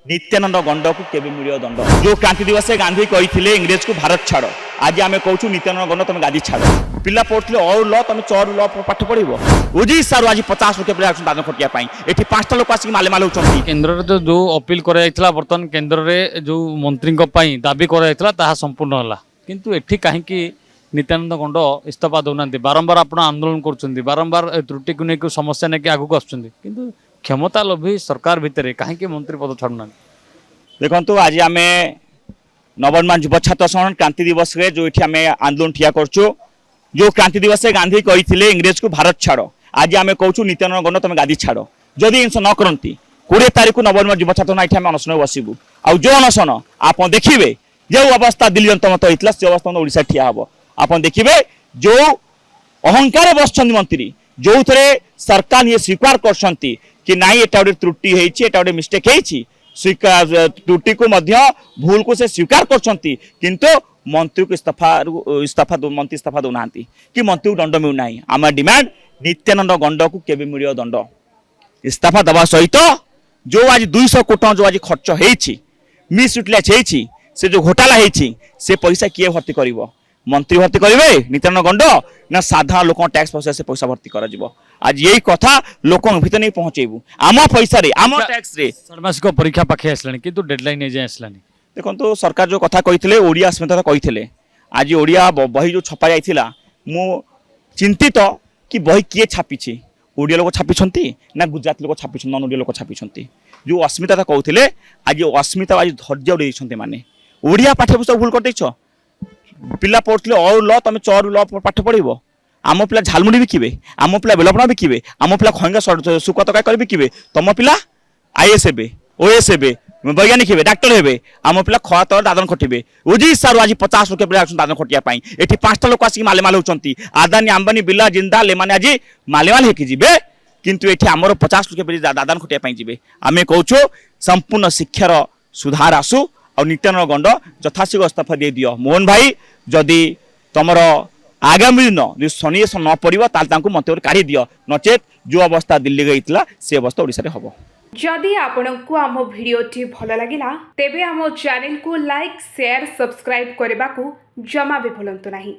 नित्यानंद गंड को केवे मिलियो दंड जो क्रांति दिवस गांधी कही इंग्रेज को भारत छाड़ आज आम कहूँ नित्यानंद गंड तुम गादी छाड़ पिला पढ़ुले और ल तुम चर ल पाठ पढ़व ओडिशा आज 50 लोक दान खटिया ये 5टा लोक आसिक मालेमाल होती केन्द्र जो अपील कराइला बर्तमान केन्द्र में जो मंत्री दाबी कराइला संपूर्ण है किंतु एठी कहीं नित्यानंद गंड इस्तीफा दौना बारंबार आप आंदोलन कर बारंबार त्रुटि को लेकर समस्या नहीं आगू आसुँच क्षमता लोभी सरकार भितर कहीं मंत्री पद छाड़ना देखो आज आम नवनिर्माण युव छात्र संगठन क्रांति दिवस रे जो ये आम आंदोलन ठिया करछु जो क्रांति दिवस गांधी कही इंग्रेज को भारत छाड़ आज आम कहूँ नित्यानंद गंड तुम गादी छाड़ जदि इनस न करती 20 तारीख को नवनिर्माण युव छात्र ये अनशन बसबू आ जो अनशन आप देखिए जो अवस्था दिल्ली जनता मत होता से अवस्था ओडिशा ठिया हम आप देखिए जो अहंकार बस मंत्री जो थे सरकार ये स्वीकार कर कि नाई एटा गोटे त्रुटि गोटे मिस्टेक त्रुटि को भूल को से स्वीकार कर मंत्री को इस्तीफा मंत्री इस्तीफा दौना कि मंत्री को दंड मिलूना आम डिमांड नित्यानंद गंड को केवे मिलियो दंड इस्तीफा दवा सहित जो आज 200 कोटी टଙ୍କା जो आज खर्च होती मिस यूटिलाइज होती से जो घोटाला होती से पैसा किए भर्ती कर मंत्री भर्ती करेंगे नित्यानंद गंड ना साधारण लोक टैक्स पैसा से पैसा भर्ती कर आज यही कथा लोक भीतर नहीं पहुंचेबू आम पैसा रे आम टैक्स रे षाण्मासिक परीक्षा पाखे आसलानी किंतु डेडलाइन ए जाय आसलानी देखो सरकार जो कथा कही ओडिया अस्मिता कही आज ओडिया बही जो छपा जाइथिला मु चिंतित कि बही किए छापी ओडिया लोक छापी ना गुजरात लोक छापी नन ओडिया लोक छापी जो अस्मिता कहते आज अस्मिता आज धैर्य उड़े माने ओडिया पाठ्यपुस्तक भूल कर पिला पढ़ुले और ल तुम चर ल पाठ पढ़व आम पिला झालमुड़ी बिकिबे आम पिला बेलपणा बिकिबे आम पिला खंगा सुख तक बिकिबे तुम पिला आईएएस हे ओएस हे वैज्ञानिक हे डाक्टर हे आम पिला खा तर दादन खटिबे ओडिशा आज 50 लोक दादन खटिया ये 5टा लोक आसिक मालेमाल होती आदानी अंबानी बिर्ला जिंदाल एमाने आज मालेमाल होकी जिबे किंतु ये आमर 50 लोक दादन खटिया जी आम कहूँ संपूर्ण शिक्षार सुधार आसू और नित्यानंद गंड यथाशीघ्र इस्तीफा दे दियो मोहन भाई जदि तुमर आगामी दिन जो सन्निवेश न पड़ो मंत्री काढ़ी दियो नचेत जो अवस्था दिल्ली गई से अवस्था ओडिशा हम जदि आपंक आम भिडी भल लगा तेबे आम चैनल को लाइक शेयर सब्सक्राइब करने को जमा भी भूलु नहीं।